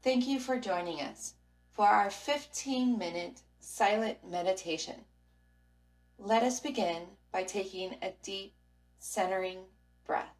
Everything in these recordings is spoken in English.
Thank you for joining us for our 15-minute silent meditation. Let us begin by taking a deep, centering breath.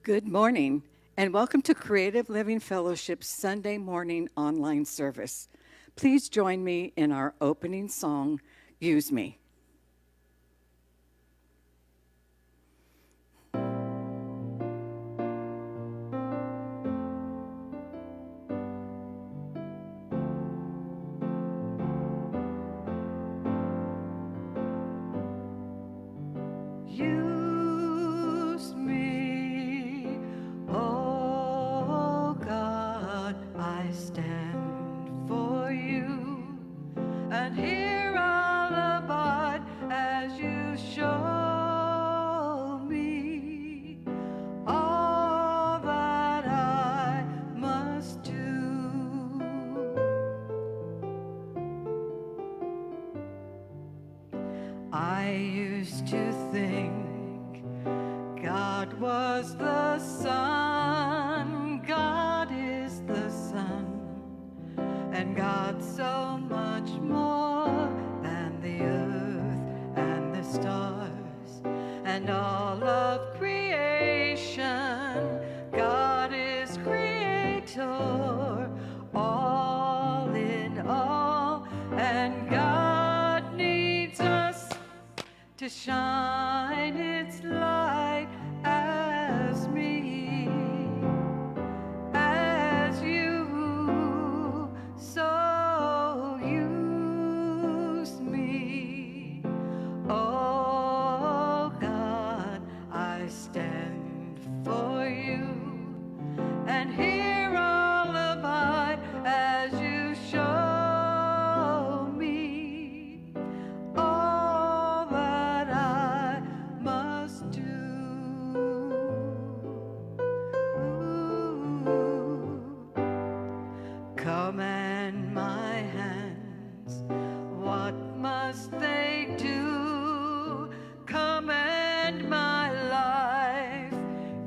Good morning, and welcome to Creative Living Fellowship's Sunday morning online service. Please join me in our opening song, Use Me. Use me, oh God, I stand for you, and here I'll abide as you show me all that I must do. I used to think God was the sun, God is the sun, and God's so much more than the earth and the stars and all of creation. God is creator, all in all, and God needs us to shine its light as me, as you, so use me. Oh God, I stand for you, and here I'll abide as you show me all that I must do. Command my hands, what must they do? Command my life,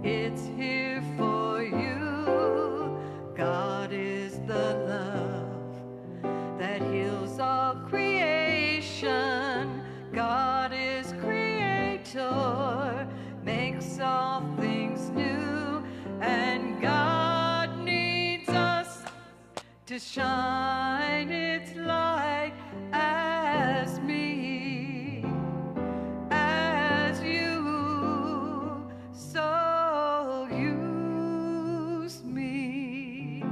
it's here for you. God is the love that heals all creation. God is creator, makes all things new, and God needs us to shine its light as me, as you, so use me.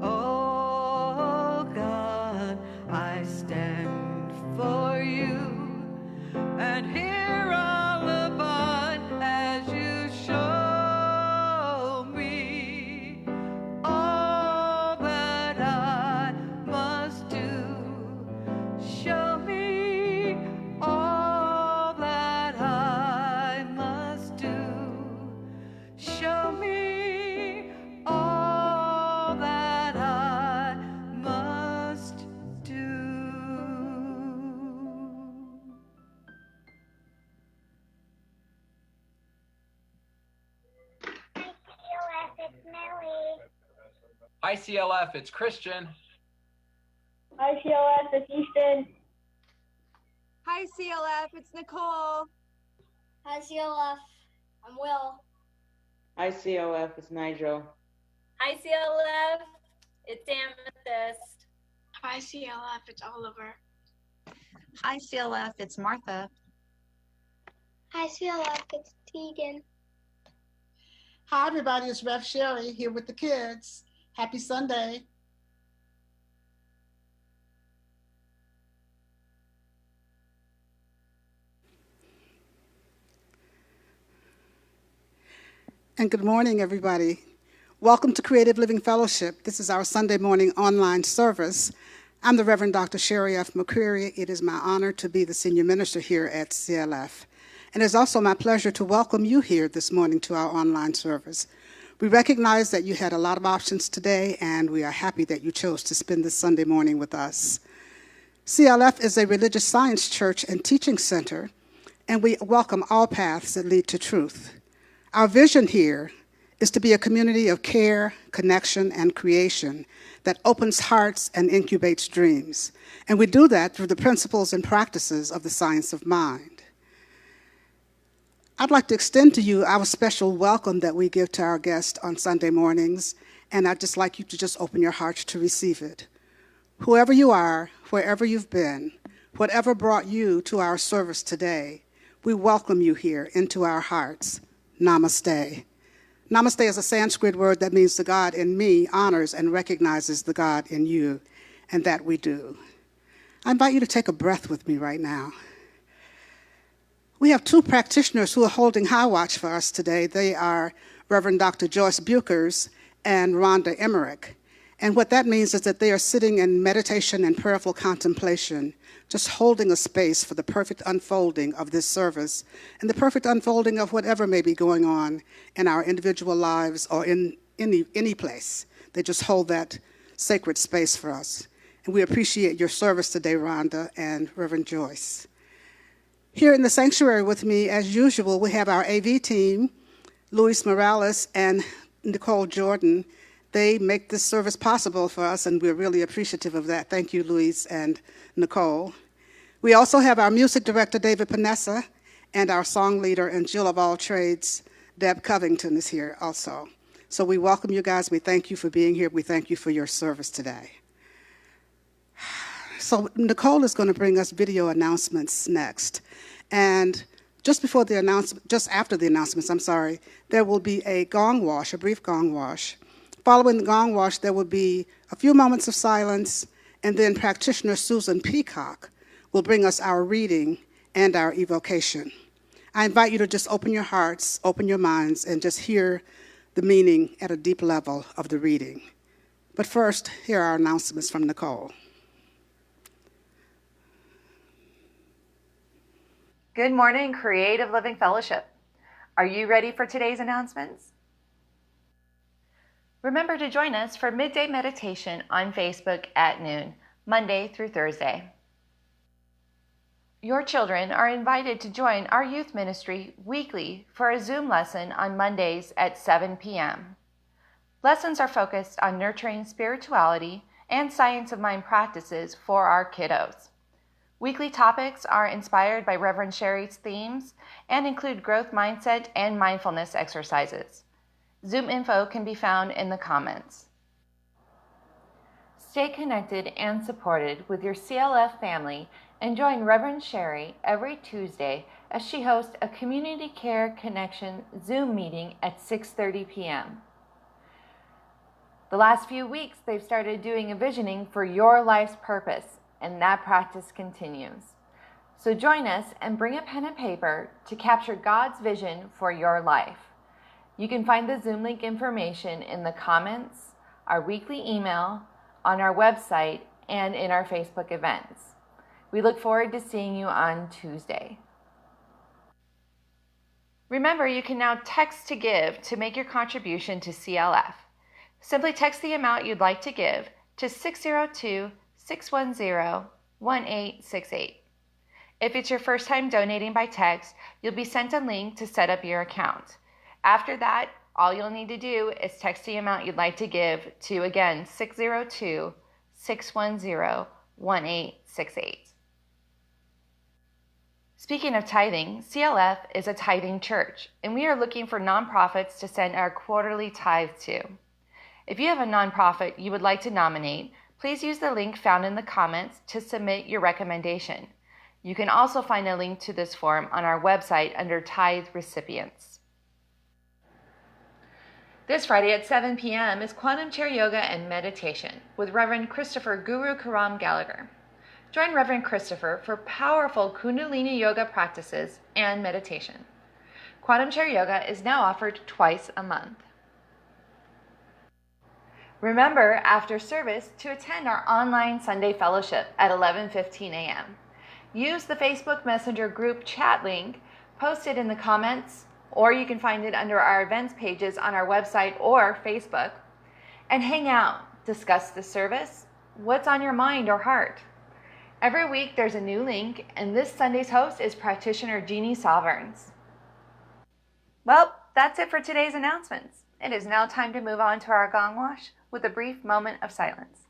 Oh God, I stand for you, and here I'll abide as you show me all that I must do. Show me all that I must do. Show me all that I must do. Hi, CLF, it's Christian. Hi, CLF, it's Easton. Hi, CLF, it's Nicole. Hi, CLF, I'm Will. Hi, CLF, it's Nigel. Hi, CLF, it's Amethyst. Hi, CLF, it's Oliver. Hi, CLF, it's Martha. Hi, CLF, it's Tegan. Hi, everybody, it's Rev Sherry here with the kids. Happy Sunday. And good morning, everybody. Welcome to Creative Living Fellowship. This is our Sunday morning online service. I'm the Reverend Dr. Sherry F. McCreary. It is my honor to be the senior minister here at CLF. And it's also my pleasure to welcome you here this morning to our online service. We recognize that you had a lot of options today, and we are happy that you chose to spend this Sunday morning with us. CLF is a religious science church and teaching center, and we welcome all paths that lead to truth. Our vision here is to be a community of care, connection, and creation that opens hearts and incubates dreams. And we do that through the principles and practices of the science of mind. I'd like to extend to you our special welcome that we give to our guests on Sunday mornings, and I'd just like you to just open your hearts to receive it. Whoever you are, wherever you've been, whatever brought you to our service today, we welcome you here into our hearts. Namaste. Namaste is a Sanskrit word that means the God in me honors and recognizes the God in you, and that we do. I invite you to take a breath with me right now. We have two practitioners who are holding high watch for us today. They are Reverend Dr. Joyce Buchers and Rhonda Emmerich. And what that means is that they are sitting in meditation and prayerful contemplation, just holding a space for the perfect unfolding of this service and the perfect unfolding of whatever may be going on in our individual lives or in any place. They just hold that sacred space for us. And we appreciate your service today, Rhonda and Reverend Joyce. Here in the sanctuary with me, as usual, we have our AV team, Luis Morales and Nicole Jordan. They make this service possible for us, and we're really appreciative of that. Thank you, Luis and Nicole. We also have our music director, David Panessa, and our song leader and Jill of all trades, Deb Covington, is here also. So we welcome you guys. We thank you for being here. We thank you for your service today. So Nicole is going to bring us video announcements next. And just after the announcements, there will be a gong wash, a brief gong wash. Following the gong wash, there will be a few moments of silence, and then practitioner Susan Peacock will bring us our reading and our evocation. I invite you to just open your hearts, open your minds, and just hear the meaning at a deep level of the reading. But first, here are our announcements from Nicole. Good morning, Creative Living Fellowship. Are you ready for today's announcements? Remember to join us for midday meditation on Facebook at noon, Monday through Thursday. Your children are invited to join our youth ministry weekly for a Zoom lesson on Mondays at 7 p.m. Lessons are focused on nurturing spirituality and science of mind practices for our kiddos. Weekly topics are inspired by Reverend Sherry's themes and include growth mindset and mindfulness exercises. Zoom info can be found in the comments. Stay connected and supported with your CLF family and join Reverend Sherry every Tuesday as she hosts a Community Care Connection Zoom meeting at 6:30 p.m. The last few weeks, they've started doing a visioning for your life's purpose, and that practice continues. So join us and bring a pen and paper to capture God's vision for your life. You can find the Zoom link information in the comments, our weekly email, on our website, and in our Facebook events. We look forward to seeing you on Tuesday. Remember, you can now text to give to make your contribution to CLF. Simply text the amount you'd like to give to 602-610-1868. If it's your first time donating by text, you'll be sent a link to set up your account. After that, all you'll need to do is text the amount you'd like to give to, again, 602-610-1868. Speaking of tithing, CLF is a tithing church, and we are looking for nonprofits to send our quarterly tithe to. If you have a nonprofit you would like to nominate, please use the link found in the comments to submit your recommendation. You can also find a link to this form on our website under Tithe Recipients. This Friday at 7 p.m. is Quantum Chair Yoga and Meditation with Reverend Christopher Guru Karam Gallagher. Join Reverend Christopher for powerful Kundalini Yoga practices and meditation. Quantum Chair Yoga is now offered twice a month. Remember, after service, to attend our online Sunday fellowship at 11:15 a.m. Use the Facebook Messenger group chat link posted in the comments, or you can find it under our events pages on our website or Facebook, and hang out, discuss the service, what's on your mind or heart. Every week there's a new link, and this Sunday's host is practitioner Jeannie Sovereigns. Well, that's it for today's announcements. It is now time to move on to our gong wash with a brief moment of silence.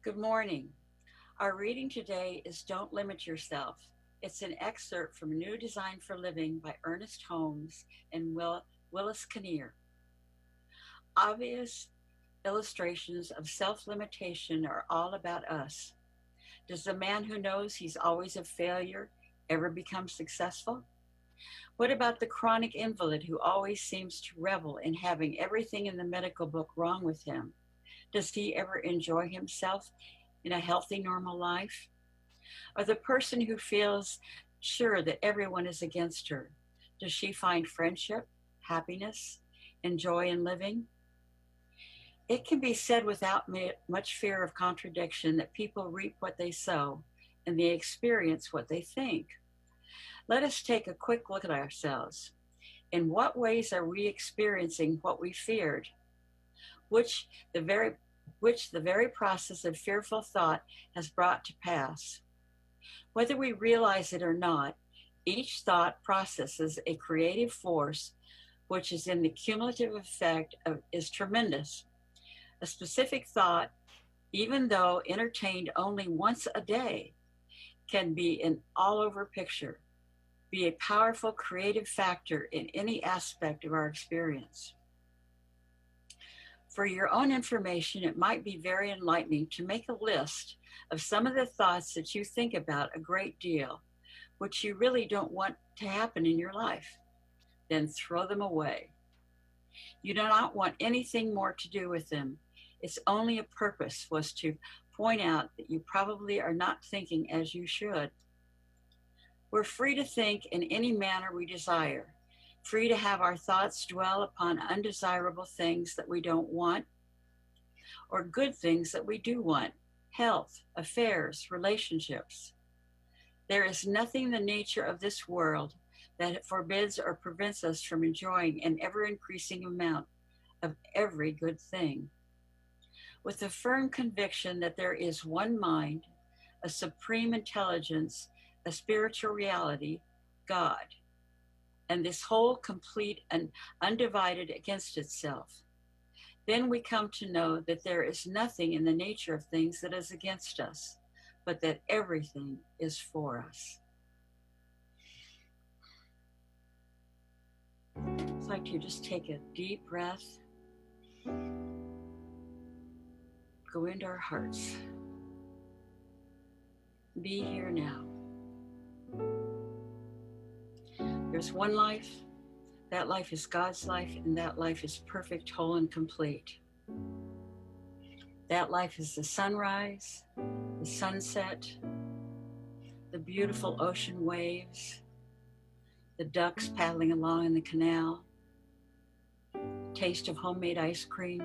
Good morning. Our reading today is Don't Limit Yourself. It's an excerpt from New Design for Living by Ernest Holmes and Willis Kinnear. Obvious illustrations of self-limitation are all about us. Does the man who knows he's always a failure ever become successful? What about the chronic invalid who always seems to revel in having everything in the medical book wrong with him? Does he ever enjoy himself in a healthy, normal life? Or the person who feels sure that everyone is against her, does she find friendship, happiness, and joy in living? It can be said without much fear of contradiction that people reap what they sow and they experience what they think. Let us take a quick look at ourselves. In what ways are we experiencing what we feared? Which the very process of fearful thought has brought to pass. Whether we realize it or not, each thought processes a creative force which is in the cumulative effect is tremendous. A specific thought, even though entertained only once a day, can be an all-over picture, be a powerful creative factor in any aspect of our experience. For your own information, it might be very enlightening to make a list of some of the thoughts that you think about a great deal, which you really don't want to happen in your life. Then throw them away. You do not want anything more to do with them. Its only purpose was to point out that you probably are not thinking as you should. We're free to think in any manner we desire. Free to have our thoughts dwell upon undesirable things that we don't want, or good things that we do want, health, affairs, relationships. There is nothing in the nature of this world that forbids or prevents us from enjoying an ever-increasing amount of every good thing. With the firm conviction that there is one mind, a supreme intelligence, a spiritual reality, God, and this whole complete and undivided against itself. Then we come to know that there is nothing in the nature of things that is against us, but that everything is for us. I'd like to just take a deep breath, go into our hearts, be here now. There's one life, that life is God's life, and that life is perfect, whole, and complete. That life is the sunrise, the sunset, the beautiful ocean waves, the ducks paddling along in the canal, taste of homemade ice cream,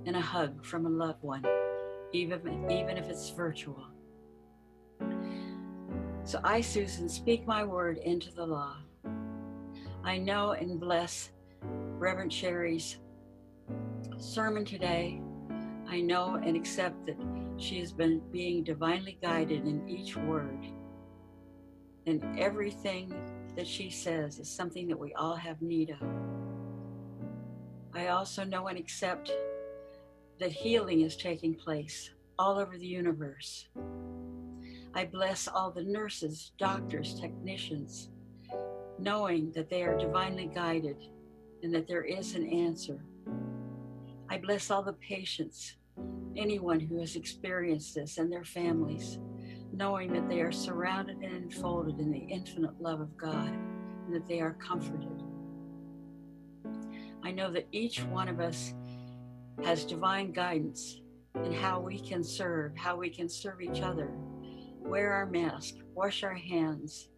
and a hug from a loved one, even if it's virtual. So I, Susan, speak my word into the law. I know and bless Reverend Sherry's sermon today. I know and accept that she has been being divinely guided in each word. And everything that she says is something that we all have need of. I also know and accept that healing is taking place all over the universe. I bless all the nurses, doctors, technicians, knowing that they are divinely guided and that there is an answer. I bless all the patients, anyone who has experienced this and their families, knowing that they are surrounded and enfolded in the infinite love of God and that they are comforted. I know that each one of us has divine guidance in how we can serve each other, wear our mask, wash our hands,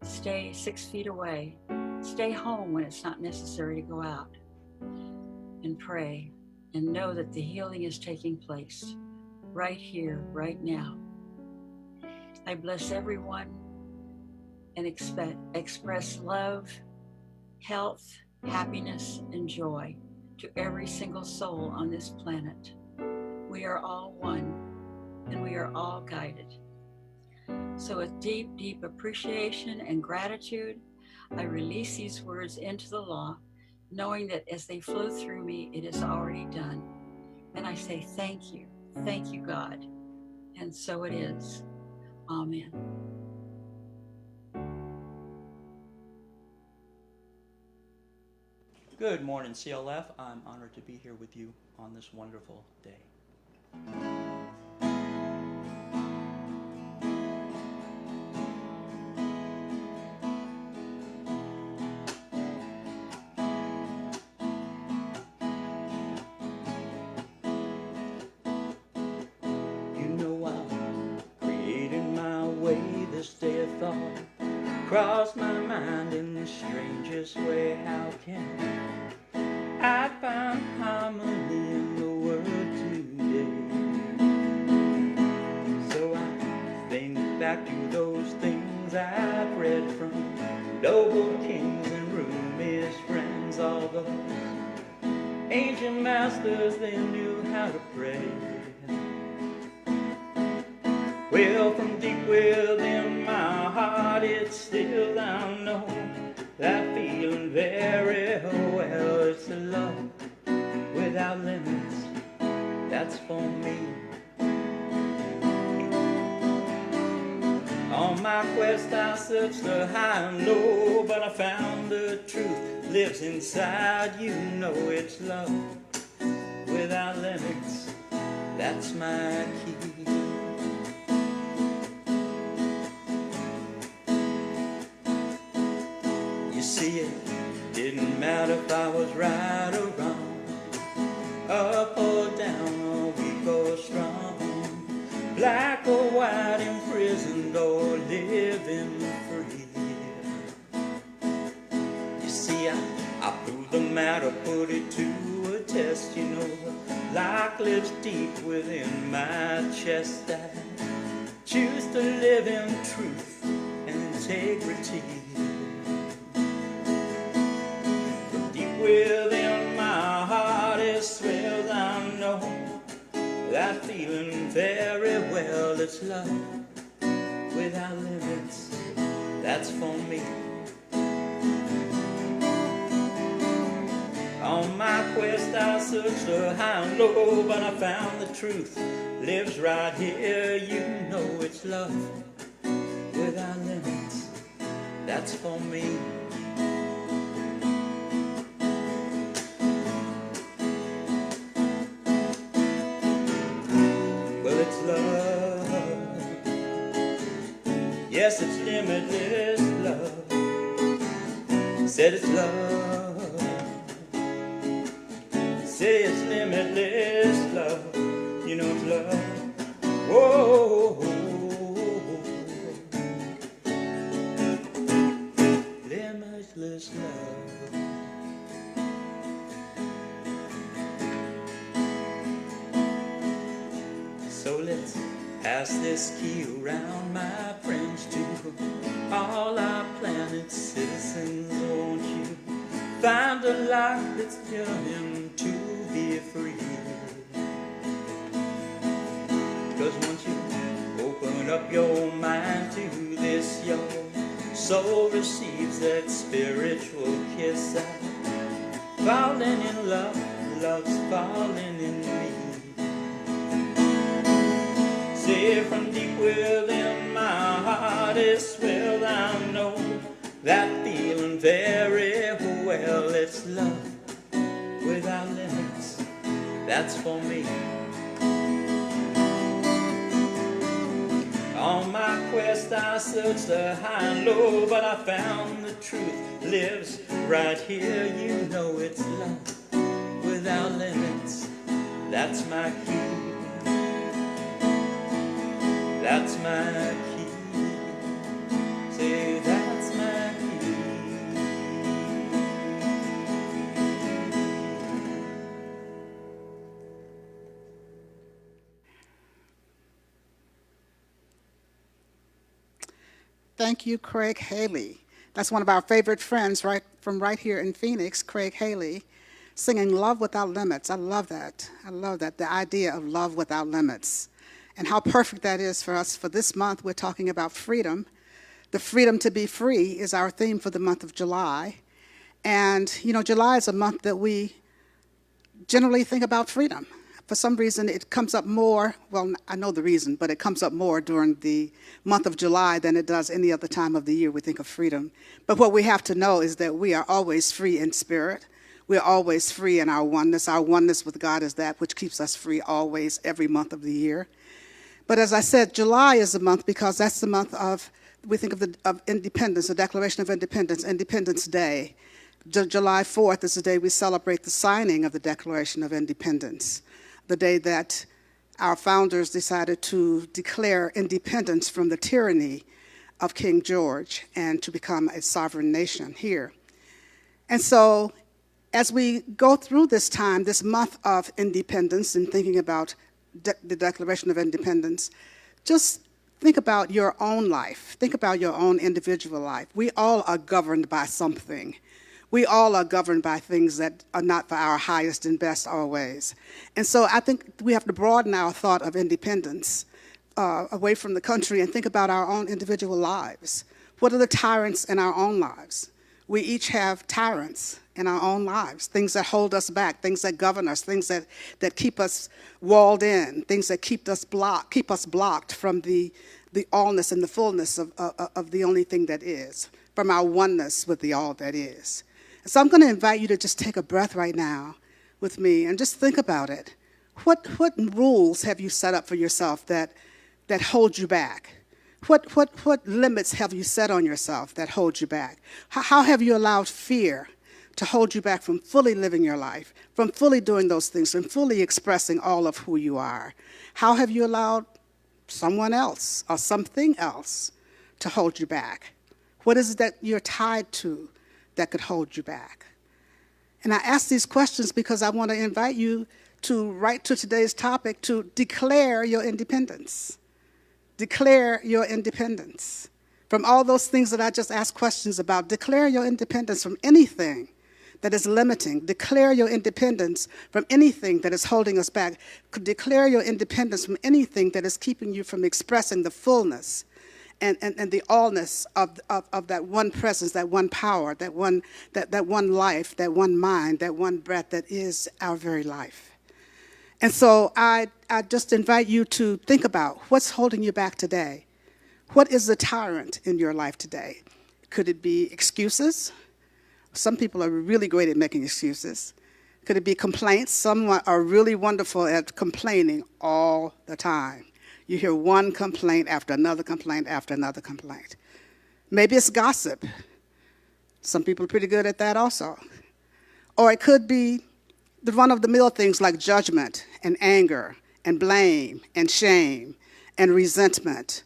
stay 6 feet away, stay home when it's not necessary to go out, and pray and know that the healing is taking place right here, right now. I bless everyone and express love, health, happiness, and joy to every single soul on this planet. We are all one, and we are all guided. So with deep, deep appreciation and gratitude, I release these words into the law, knowing that as they flow through me, it is already done. And I say, thank you, God. And so it is. Amen. Good morning, CLF. I'm honored to be here with you on this wonderful day. You know I'm creating my way. This day a thought crossed my mind in the strangest way. How can I find harmony in the world today? So I think back to those things I've read from noble kings and roomiest friends. All those ancient masters, they knew how to pray. Well, from deep within my heart, it's still I know that feeling very well. It's a love without limits, that's for me. On my quest I searched the high and low, but I found the truth lives inside. You know it's love without limits, that's my key. See, it didn't matter if I was right or wrong, up or down, or weak or strong, black or white, imprisoned or living free. You see, I proved the matter, put it to a test. You know, life lives deep within my chest. I choose to live in truth and integrity. Within my heart it swells, I know that feeling very well. It's love without limits, that's for me. On my quest I searched the high and low, but I found the truth lives right here. You know it's love without limits, that's for me. Yes, it's limitless love. Said it's love. Say it's limitless love. You know it's love. Whoa, limitless love. So let's pass this key around, my friends, to all our planet's citizens. Won't you find a life that's yearning to be free? 'Cause once you open up your mind to this, your soul receives that spiritual kiss. I'm falling in love, love's falling in me. Say from deep within my heart is well, I know that feeling very well. It's love without limits, that's for me. On my quest I searched the high and low, but I found the truth lives right here. You know it's love without limits, that's my key. That's my key. Say that's my key. Thank you, Craig Haley. That's one of our favorite friends from right here in Phoenix, Craig Haley, singing Love Without Limits. I love that. I love that, the idea of love without limits. And how perfect that is for us. For this month, we're talking about freedom. The freedom to be free is our theme for the month of July. And, you know, July is a month that we generally think about freedom. For some reason, it comes up more, well, I know the reason, but it comes up more during the month of July than it does any other time of the year we think of freedom. But what we have to know is that we are always free in spirit. We're always free in our oneness. Our oneness with God is that which keeps us free always, every month of the year. But as I said, July is a month because that's the month of, we think of independence, the Declaration of Independence, Independence Day. July 4th is the day we celebrate the signing of the Declaration of Independence, the day that our founders decided to declare independence from the tyranny of King George and to become a sovereign nation here. And so as we go through this time, this month of independence, and thinking about the Declaration of Independence, just think about your own life. Think about your own individual life. We all are governed by something. We all are governed by things that are not for our highest and best always. And so I think we have to broaden our thought of independence away from the country and think about our own individual lives. What are the tyrants in our own lives? We each have tyrants in our own lives, things that hold us back, things that govern us, things that keep us walled in, things that keep us blocked from the allness and the fullness of the only thing that is, from our oneness with the all that is. So I'm going to invite you to just take a breath right now with me and just think about it. What rules have you set up for yourself that hold you back? What limits have you set on yourself that hold you back? How have you allowed fear to hold you back from fully living your life, from fully doing those things, from fully expressing all of who you are? How have you allowed someone else or something else to hold you back? What is it that you're tied to that could hold you back? And I ask these questions because I want to invite you to, right to today's topic, to declare your independence. Declare your independence. From all those things that I just asked questions about, declare your independence from anything that is limiting. Declare your independence from anything that is holding us back. Declare your independence from anything that is keeping you from expressing the fullness and the allness of that one presence, that one power, that one life, that one mind, that one breath that is our very life. And so I just invite you to think about what's holding you back today. What is the tyrant in your life today? Could it be excuses? Some people are really great at making excuses. Could it be complaints? Some are really wonderful at complaining all the time. You hear one complaint after another complaint after another complaint. Maybe it's gossip. Some people are pretty good at that also. Or it could be the run-of-the-mill things like judgment and anger and blame and shame and resentment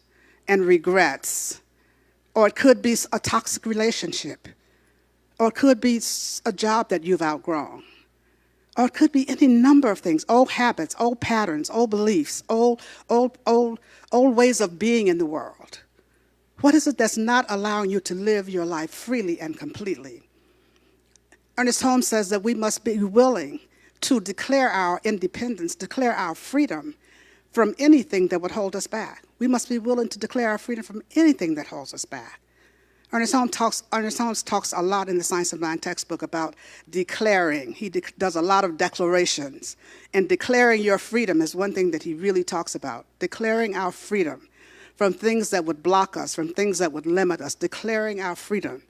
and regrets. Or it could be a toxic relationship. Or it could be a job that you've outgrown. Or it could be any number of things, old habits, old patterns, old beliefs, old ways of being in the world. What is it that's not allowing you to live your life freely and completely? Ernest Holmes says that we must be willing to declare our independence, declare our freedom from anything that would hold us back. We must be willing to declare our freedom from anything that holds us back. Ernest Holmes talks a lot in the Science of Mind textbook about declaring. He does a lot of declarations. And declaring your freedom is one thing that he really talks about. Declaring our freedom from things that would block us, from things that would limit us. Declaring our freedom.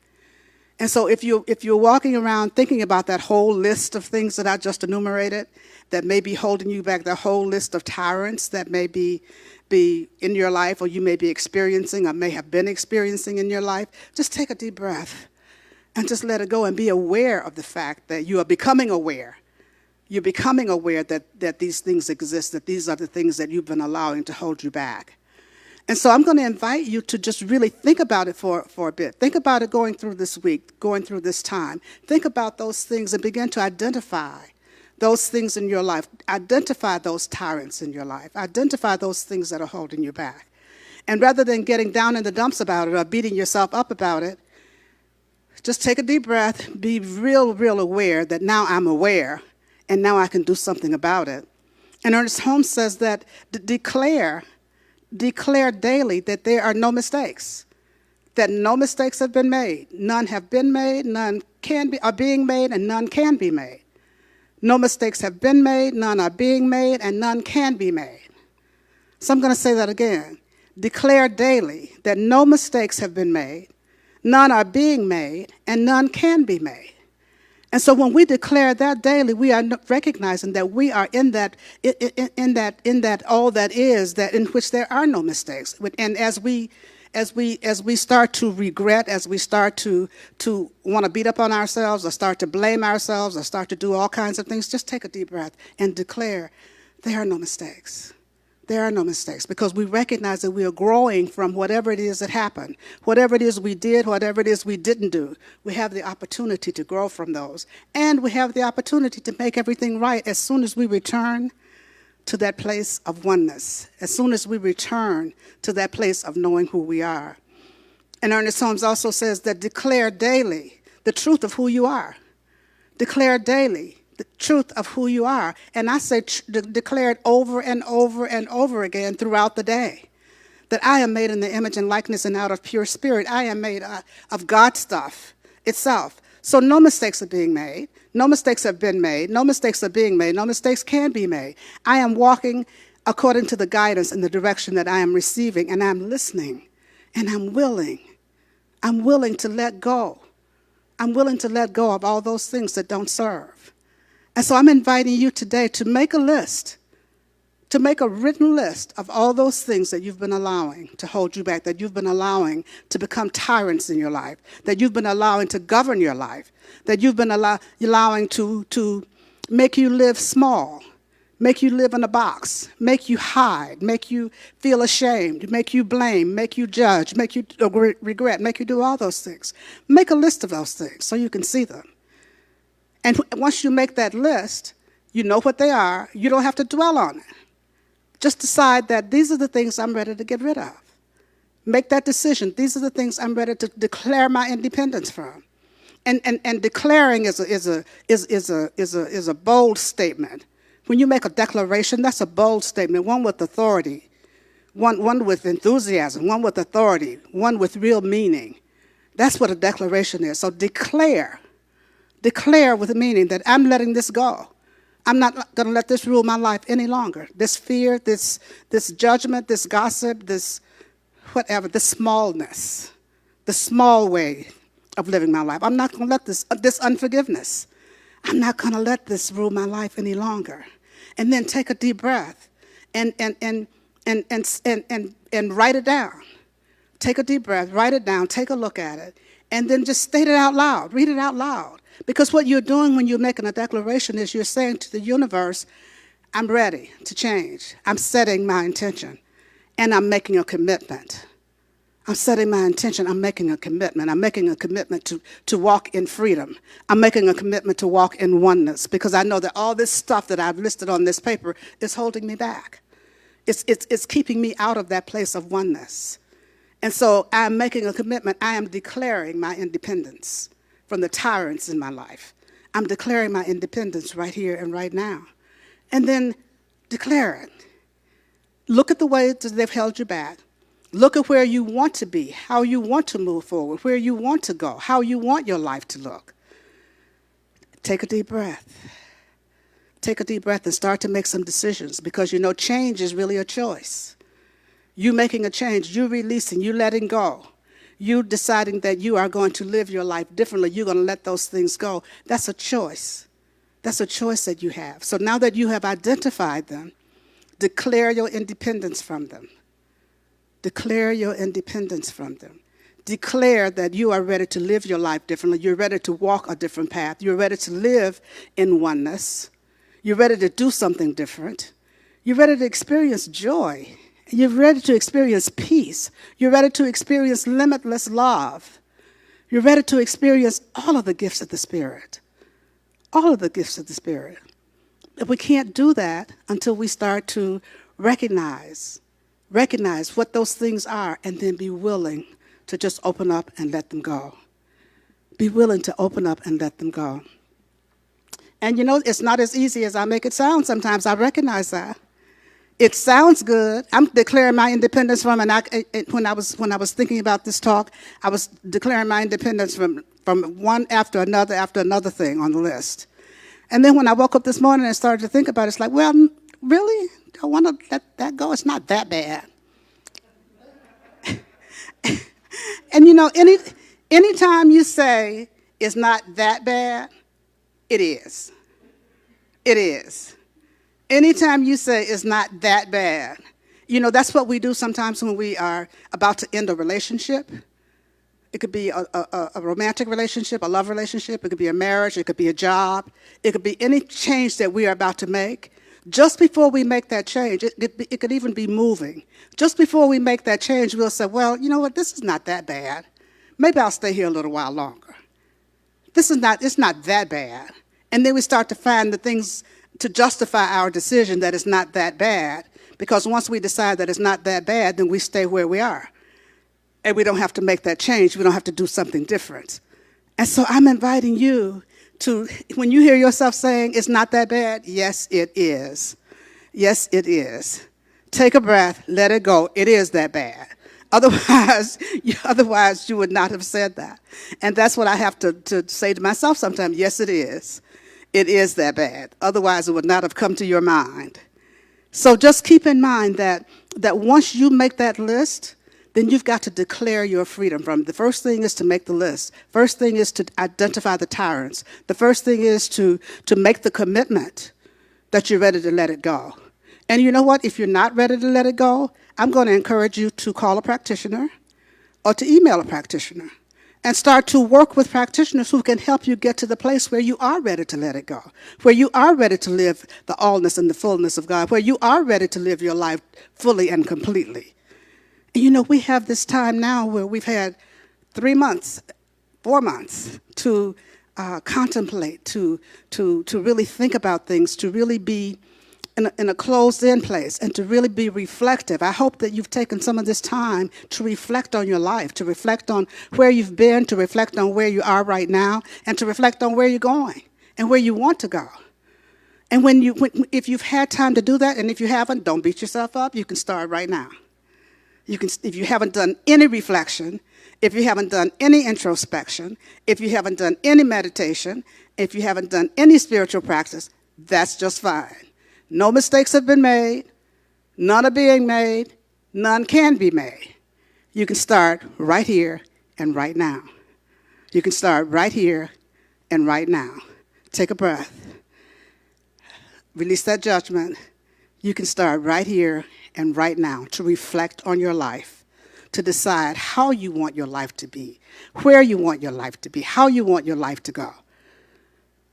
And so if you're walking around thinking about that whole list of things that I just enumerated that may be holding you back, the whole list of tyrants that may be in your life or you may be experiencing or may have been experiencing in your life, just take a deep breath and just let it go and be aware of the fact that you are becoming aware. You're becoming aware that these things exist, that these are the things that you've been allowing to hold you back. And so I'm going to invite you to just really think about it for a bit. Think about it going through this week, going through this time. Think about those things and begin to identify those things in your life. Identify those tyrants in your life. Identify those things that are holding you back. And rather than getting down in the dumps about it or beating yourself up about it, just take a deep breath, be real aware that now I'm aware and now I can do something about it. And Ernest Holmes says that declare daily that there are no mistakes, that no mistakes have been made. None have been made, none are being made, and none can be made. No mistakes have been made, none are being made, and none can be made. So I'm going to say that again. Declare daily that no mistakes have been made, none are being made, and none can be made. And so when we declare that daily, we are recognizing that we are in that all that is, that in which there are no mistakes. And as we start to regret, as we start to want to beat up on ourselves or start to blame ourselves or start to do all kinds of things, just take a deep breath and declare there are no mistakes. There are no mistakes, because we recognize that we are growing from whatever it is that happened, whatever it is we did, whatever it is we didn't do. We have the opportunity to grow from those. And we have the opportunity to make everything right as soon as we return to that place of oneness, as soon as we return to that place of knowing who we are. And Ernest Holmes also says that declare daily the truth of who you are. Declare daily the truth of who you are. And I say declare it over and over and over again throughout the day. That I am made in the image and likeness and out of pure spirit. I am made of God's stuff itself. So no mistakes are being made. No mistakes have been made. No mistakes are being made. No mistakes can be made. I am walking according to the guidance and the direction that I am receiving, and I'm listening, and I'm willing. I'm willing to let go. I'm willing to let go of all those things that don't serve. And so I'm inviting you today to make a list, to make a written list of all those things that you've been allowing to hold you back, that you've been allowing to become tyrants in your life, that you've been allowing to govern your life, that you've been allowing to make you live small, make you live in a box, make you hide, make you feel ashamed, make you blame, make you judge, make you regret, make you do all those things. Make a list of those things so you can see them. And once you make that list, you know what they are. You don't have to dwell on it. Just decide that these are the things I'm ready to get rid of. Make that decision. These are the things I'm ready to declare my independence from. And declaring is a bold statement. When you make a declaration, that's a bold statement, one with authority, one with enthusiasm, one with authority, one with real meaning. That's what a declaration is. So declare with a meaning that I'm letting this go. I'm not going to let this rule my life any longer. This fear, this judgment, this gossip, this whatever, this smallness, the small way of living my life. I'm not going to let this unforgiveness. I'm not going to let this rule my life any longer. And then take a deep breath and write it down. Take a deep breath, write it down, take a look at it, and then just state it out loud. Read it out loud. Because what you're doing when you're making a declaration is you're saying to the universe, I'm ready to change. I'm setting my intention, and I'm making a commitment. I'm setting my intention. I'm making a commitment. I'm making a commitment to walk in freedom. I'm making a commitment to walk in oneness, because I know that all this stuff that I've listed on this paper is holding me back. It's keeping me out of that place of oneness. And so I'm making a commitment. I am declaring my independence from the tyrants in my life. I'm declaring my independence right here and right now. And then declare it. Look at the ways that they've held you back. Look at where you want to be, how you want to move forward, where you want to go, how you want your life to look. Take a deep breath. Take a deep breath and start to make some decisions, because you know change is really a choice. You making a change, you releasing, you letting go, you deciding that you are going to live your life differently, you're going to let those things go. That's a choice. That's a choice that you have. So now that you have identified them, declare your independence from them. Declare your independence from them. Declare that you are ready to live your life differently. You're ready to walk a different path. You're ready to live in oneness. You're ready to do something different. You're ready to experience joy. You're ready to experience peace. You're ready to experience limitless love. You're ready to experience all of the gifts of the Spirit. All of the gifts of the Spirit. But we can't do that until we start to recognize what those things are, and then be willing to just open up and let them go. Be willing to open up and let them go. And you know, it's not as easy as I make it sound sometimes. I recognize that. It sounds good. I'm declaring my independence from, and when I was thinking about this talk, I was declaring my independence from one after another thing on the list. And then when I woke up this morning and started to think about it, it's like, well, really? I want to let that go. It's not that bad. And you know, anytime you say it's not that bad, it is. It is. Anytime you say it's not that bad, you know, that's what we do sometimes when we are about to end a relationship. It could be a romantic relationship, a love relationship. It could be a marriage. It could be a job. It could be any change that we are about to make. Just before we make that change, it could even be moving. Just before we make that change, we'll say, well, you know what, this is not that bad. Maybe I'll stay here a little while longer. It's not that bad. And then we start to find the things to justify our decision that it's not that bad, because once we decide that it's not that bad, then we stay where we are. And we don't have to make that change. We don't have to do something different. And so I'm inviting you to, when you hear yourself saying it's not that bad, yes, it is. Yes, it is. Take a breath, let it go. It is that bad. Otherwise, you would not have said that. And that's what I have to say to myself sometimes. Yes, it is. It is that bad. Otherwise, it would not have come to your mind. So just keep in mind that once you make that list, then you've got to declare your freedom from it. The first thing is to make the list. First thing is to identify the tyrants. The first thing is to make the commitment that you're ready to let it go. And you know what? If you're not ready to let it go, I'm going to encourage you to call a practitioner or to email a practitioner and start to work with practitioners who can help you get to the place where you are ready to let it go, where you are ready to live the allness and the fullness of God, where you are ready to live your life fully and completely. And you know, we have this time now where we've had 3 months, 4 months to contemplate, to really think about things, to really be in a closed-in place, and to really be reflective. I hope that you've taken some of this time to reflect on your life, to reflect on where you've been, to reflect on where you are right now, and to reflect on where you're going and where you want to go. And if you've had time to do that, and if you haven't, don't beat yourself up. You can start right now. If you haven't done any reflection, if you haven't done any introspection, if you haven't done any meditation, if you haven't done any spiritual practice, that's just fine. No mistakes have been made, none are being made, none can be made. You can start right here and right now. You can start right here and right now. Take a breath. Release that judgment. You can start right here and right now to reflect on your life, to decide how you want your life to be, where you want your life to be, how you want your life to go.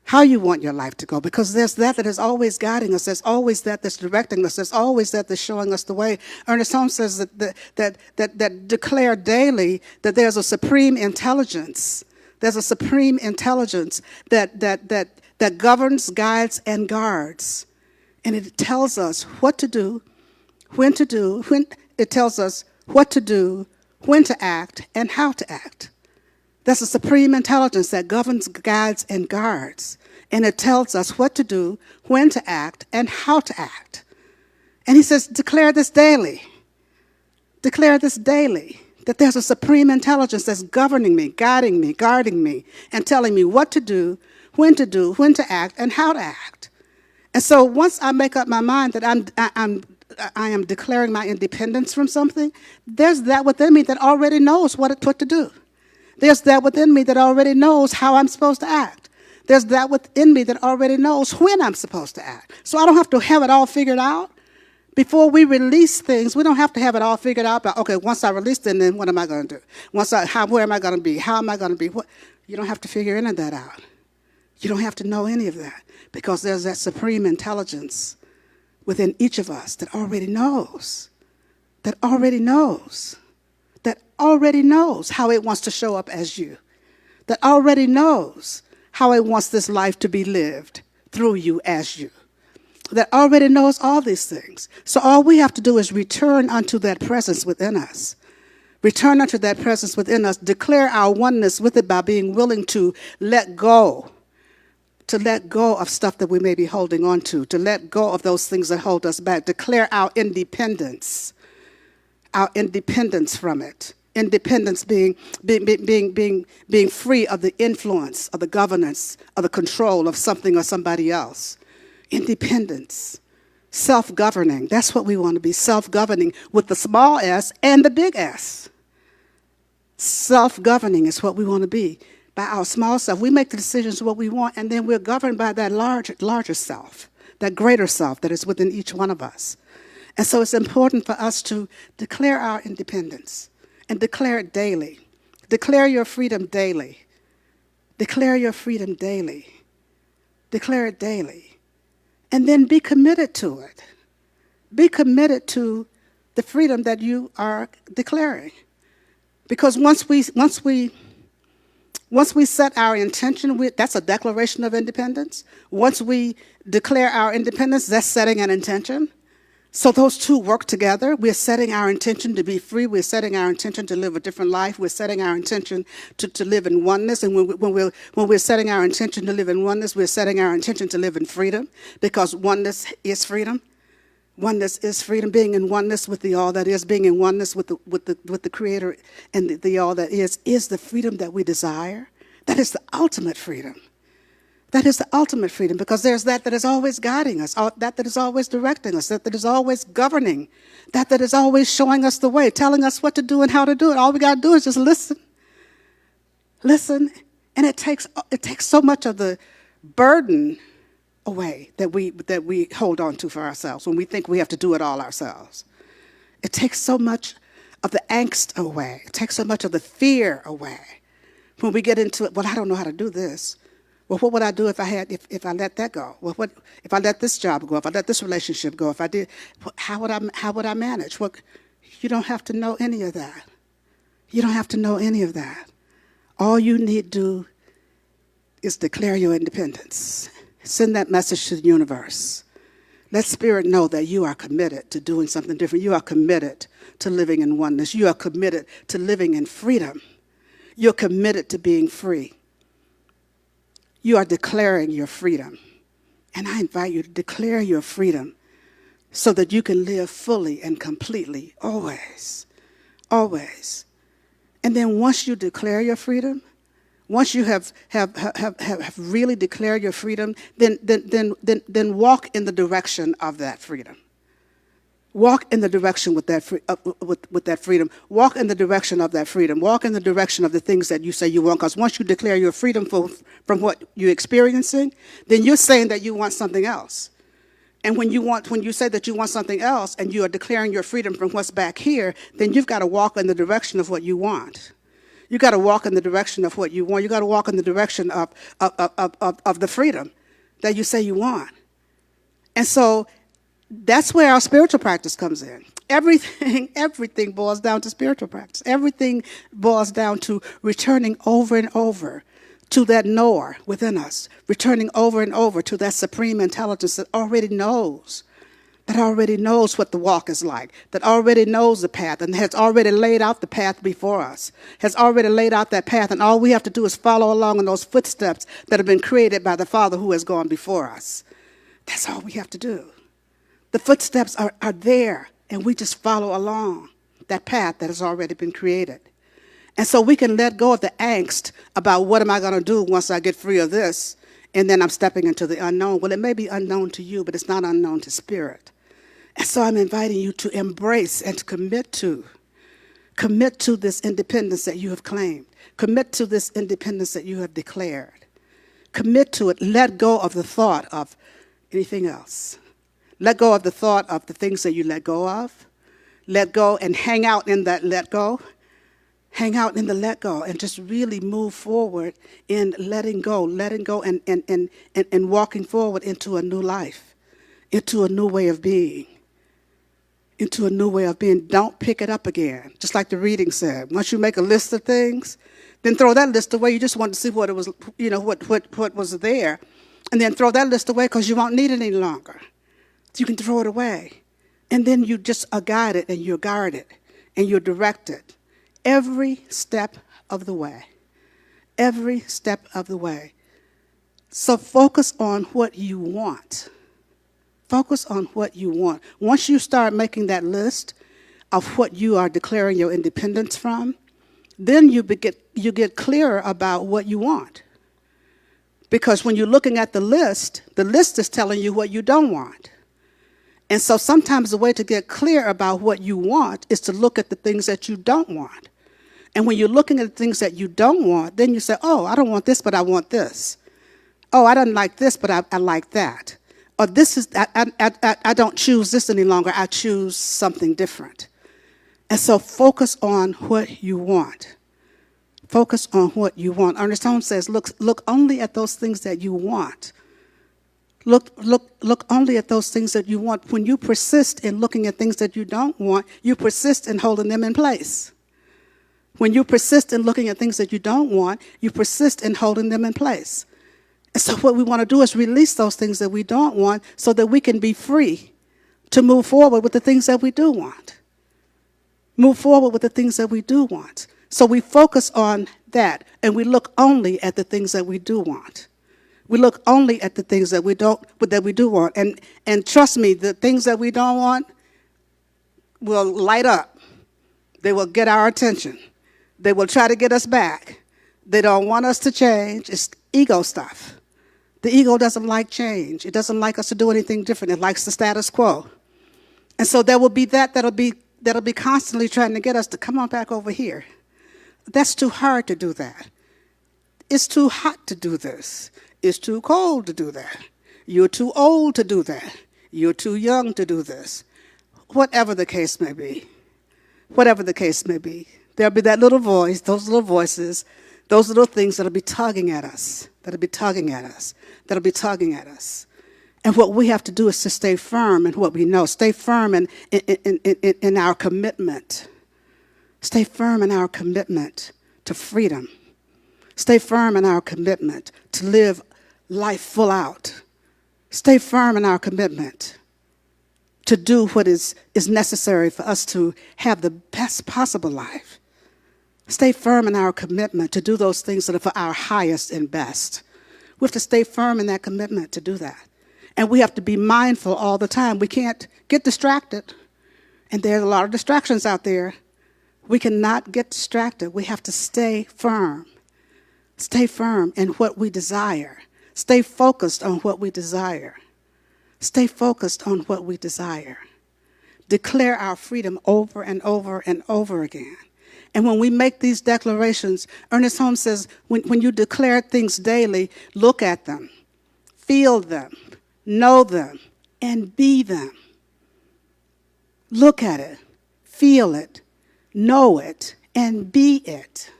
how you want your life to go, because there's that is always guiding us. There's always that's directing us. There's always that's showing us the way. Ernest Holmes says that declare daily that there's a supreme intelligence. There's a supreme intelligence that governs, guides, and guards. And it tells us what to do, when to do, it tells us what to do, when to act, and how to act. There's a supreme intelligence that governs, guides, and guards. And it tells us what to do, when to act, and how to act. And he says, declare this daily. Declare this daily, that there's a supreme intelligence that's governing me, guiding me, guarding me, and telling me what to do, when to act, and how to act. And so once I make up my mind that I am declaring my independence from something, there's that within me that already knows what to do. There's that within me that already knows how I'm supposed to act. There's that within me that already knows when I'm supposed to act. So I don't have to have it all figured out. Before we release things, we don't have to have it all figured out. But okay, once I release it, then what am I going to do? Where am I going to be? How am I going to be? You don't have to figure any of that out. You don't have to know any of that, because there's that supreme intelligence within each of us that already knows, that already knows how it wants to show up as you, that already knows how it wants this life to be lived through you as you, that already knows all these things. So all we have to do is return unto that presence within us. Return unto that presence within us, declare our oneness with it by being willing to let go of stuff that we may be holding on to let go of those things that hold us back, declare our independence from it. Independence being free of the influence, of the governance, of the control of something or somebody else. Independence, self-governing. That's what we want to be, self-governing with the small s and the big S. Self-governing is what we want to be. By our small self, we make the decisions of what we want, and then we're governed by that larger self, that greater self that is within each one of us. And so it's important for us to declare our independence and declare it daily. Declare your freedom daily. Declare your freedom daily. Declare it daily. And then be committed to it. Be committed to the freedom that you are declaring. Because once we set our intention, that's a declaration of independence. Once we declare our independence, that's setting an intention. So those two work together. We're setting our intention to be free. We're setting our intention to live a different life. We're setting our intention to live in oneness. And when we're setting our intention to live in oneness, we're setting our intention to live in freedom, because oneness is freedom. Oneness is freedom, being in oneness with the all that is, being in oneness with the Creator and the all that is the freedom that we desire. That is the ultimate freedom. That is the ultimate freedom, because there's that is always guiding us, that is always directing us, that is always governing, that is always showing us the way, telling us what to do and how to do it. All we got to do is just listen. Listen, and it takes so much of the burden away that we hold on to for ourselves when we think we have to do it all ourselves. It takes so much of the angst away. It takes so much of the fear away. When we get into it, well, I don't know how to do this. Well, what would I do if I let that go? Well, what if I let this job go? If I let this relationship go? If I did, how would I manage? Well, you don't have to know any of that. You don't have to know any of that. All you need to do is declare your independence. Send that message to the universe. Let Spirit know that you are committed to doing something different. You are committed to living in oneness. You are committed to living in freedom. You're committed to being free. You are declaring your freedom. And I invite you to declare your freedom so that you can live fully and completely, always, always. And then once you declare your freedom, once you have really declared your freedom, then walk in the direction of that freedom. Walk in the direction with that freedom. Walk in the direction of that freedom. Walk in the direction of the things that you say you want. Because once you declare your freedom from what you're experiencing, then you're saying that you want something else. And when you say that you want something else and you are declaring your freedom from what's back here, then you've got to walk in the direction of what you want. You got to walk in the direction of what you want. You got to walk in the direction of the freedom that you say you want. And so that's where our spiritual practice comes in. Everything boils down to spiritual practice. Everything boils down to returning over and over to that knower within us, returning over and over to that supreme intelligence that already knows what the walk is like, that already knows the path and has already laid out the path before us, has already laid out that path, and all we have to do is follow along in those footsteps that have been created by the Father who has gone before us. That's all we have to do. The footsteps are there, and we just follow along that path that has already been created. And so we can let go of the angst about what am I going to do once I get free of this, and then I'm stepping into the unknown. Well, it may be unknown to you, but it's not unknown to spirit. And so I'm inviting you to embrace and to commit to this independence that you have claimed. Commit to this independence that you have declared. Commit to it. Let go of the thought of anything else. Let go of the thought of the things that you let go of. Let go and hang out in that let go. Hang out in the let go and just really move forward in letting go and walking forward into a new life, into a new way of being. Into a new way of being. Don't pick it up again. Just like the reading said. Once you make a list of things, then throw that list away. You just want to see what it was, what was there. And then throw that list away because you won't need it any longer. So you can throw it away. And then you just are guided and you're guarded and you're directed every step of the way. Every step of the way. So focus on what you want. Focus on what you want. Once you start making that list of what you are declaring your independence from, then you get clearer about what you want. Because when you're looking at the list is telling you what you don't want. And so sometimes the way to get clear about what you want is to look at the things that you don't want. And when you're looking at the things that you don't want, then you say, oh, I don't want this, but I want this. Oh, I don't like this, but I like that. Or I don't choose this any longer. I choose something different. And so focus on what you want. Focus on what you want. Ernest Holmes says, look only at those things that you want. Look only at those things that you want. When you persist in looking at things that you don't want, you persist in holding them in place. When you persist in looking at things that you don't want, you persist in holding them in place. And so what we want to do is release those things that we don't want so that we can be free to move forward with the things that we do want. Move forward with the things that we do want. So we focus on that, and we look only at the things that we do want. We look only at the things that we do want. And trust me, the things that we don't want will light up. They will get our attention. They will try to get us back. They don't want us to change. It's ego stuff. The ego doesn't like change. It doesn't like us to do anything different. It likes the status quo. And so there will be that'll be constantly trying to get us to come on back over here. That's too hard to do that. It's too hot to do this. It's too cold to do that. You're too old to do that. You're too young to do this. Whatever the case may be. Whatever the case may be. There'll be that little voice, those little voices, those little things that'll be tugging at us, that'll be tugging at us. And what we have to do is to stay firm in what we know. Stay firm in our commitment. Stay firm in our commitment to freedom. Stay firm in our commitment to live life full out. Stay firm in our commitment to do what is necessary for us to have the best possible life. Stay firm in our commitment to do those things that are for our highest and best. We have to stay firm in that commitment to do that. And we have to be mindful all the time. We can't get distracted. And there's a lot of distractions out there. We cannot get distracted. We have to stay firm. Stay firm in what we desire. Stay focused on what we desire. Stay focused on what we desire. Declare our freedom over and over and over again. And when we make these declarations, Ernest Holmes says, when you declare things daily, look at them, feel them, know them, and be them. Look at it, feel it, know it, and be it.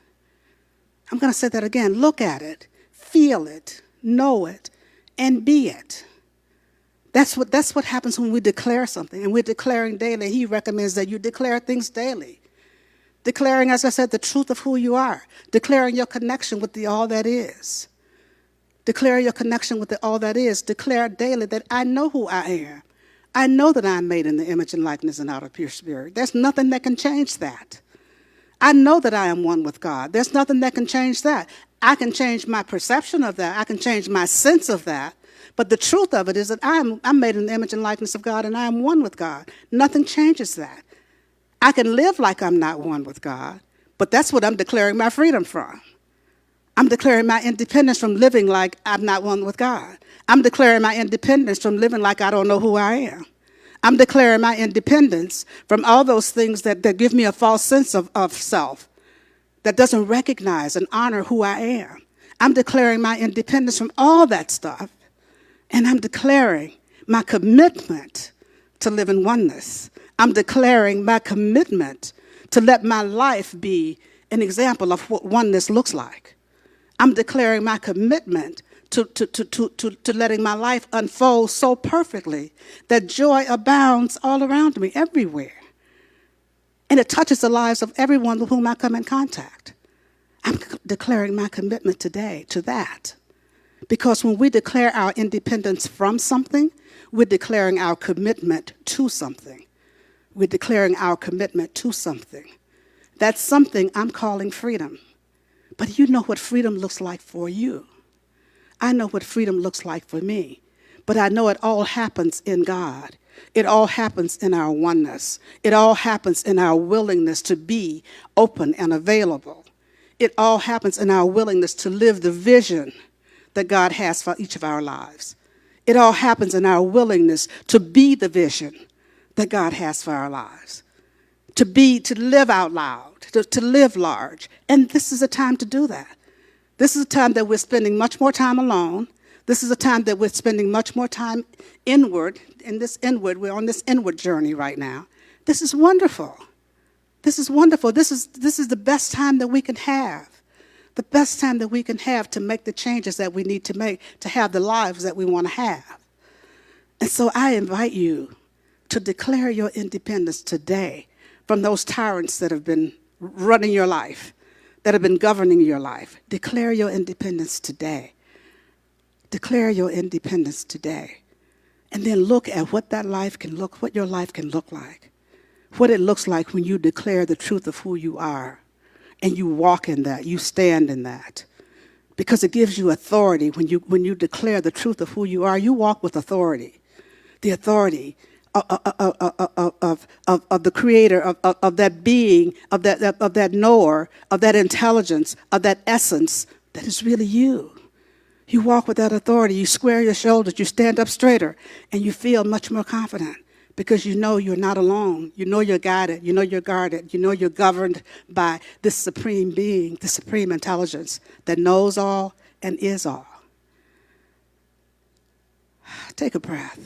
I'm going to say that again. Look at it, feel it, know it, and be it. That's what happens when we declare something, and we're declaring daily. He recommends that you declare things daily. Declaring, as I said, the truth of who you are. Declaring your connection with the all that is. Declare your connection with the all that is. Declare daily that I know who I am. I know that I'm made in the image and likeness and out of pure spirit. There's nothing that can change that. I know that I am one with God. There's nothing that can change that. I can change my perception of that. I can change my sense of that. But the truth of it is that I'm made in the image and likeness of God, and I am one with God. Nothing changes that. I can live like I'm not one with God, but that's what I'm declaring my freedom from. I'm declaring my independence from living like I'm not one with God. I'm declaring my independence from living like I don't know who I am. I'm declaring my independence from all those things that give me a false sense of self, that doesn't recognize and honor who I am. I'm declaring my independence from all that stuff, and I'm declaring my commitment to live in oneness. I'm declaring my commitment to let my life be an example of what oneness looks like. I'm declaring my commitment to letting my life unfold so perfectly that joy abounds all around me, everywhere. And it touches the lives of everyone with whom I come in contact. I'm declaring my commitment today to that. Because when we declare our independence from something, we're declaring our commitment to something. We're declaring our commitment to something. That's something I'm calling freedom. But you know what freedom looks like for you. I know what freedom looks like for me. But I know it all happens in God. It all happens in our oneness. It all happens in our willingness to be open and available. It all happens in our willingness to live the vision that God has for each of our lives. It all happens in our willingness to be the vision that God has for our lives. To live out loud, to live large. And this is a time to do that. This is a time that we're spending much more time alone. This is a time that we're spending much more time inward. We're on this inward journey right now. This is wonderful. This is wonderful. This is the best time that we can have. The best time that we can have to make the changes that we need to make to have the lives that we want to have. And so I invite you to declare your independence today from those tyrants that have been running your life, that have been governing your life. Declare your independence today. Declare your independence today. And then look at what what your life can look like. What it looks like when you declare the truth of who you are. And you walk in that, you stand in that. Because it gives you authority. When you declare the truth of who you are, you walk with authority. The authority of the creator, of that being, of that knower, of that intelligence, of that essence that is really you. You walk with that authority, you square your shoulders, you stand up straighter, and you feel much more confident because you know you're not alone. You know you're guided, you know you're guarded, you know you're governed by this supreme being, the supreme intelligence that knows all and is all. Take a breath.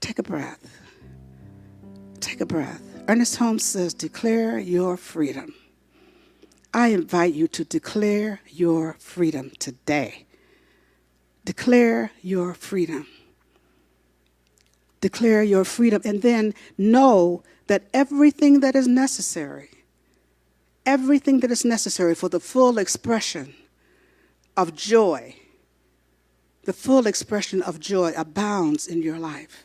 Take a breath. Take a breath. Ernest Holmes says, declare your freedom. I invite you to declare your freedom today. Declare your freedom. Declare your freedom, and then know that everything that is necessary for the full expression of joy, abounds in your life.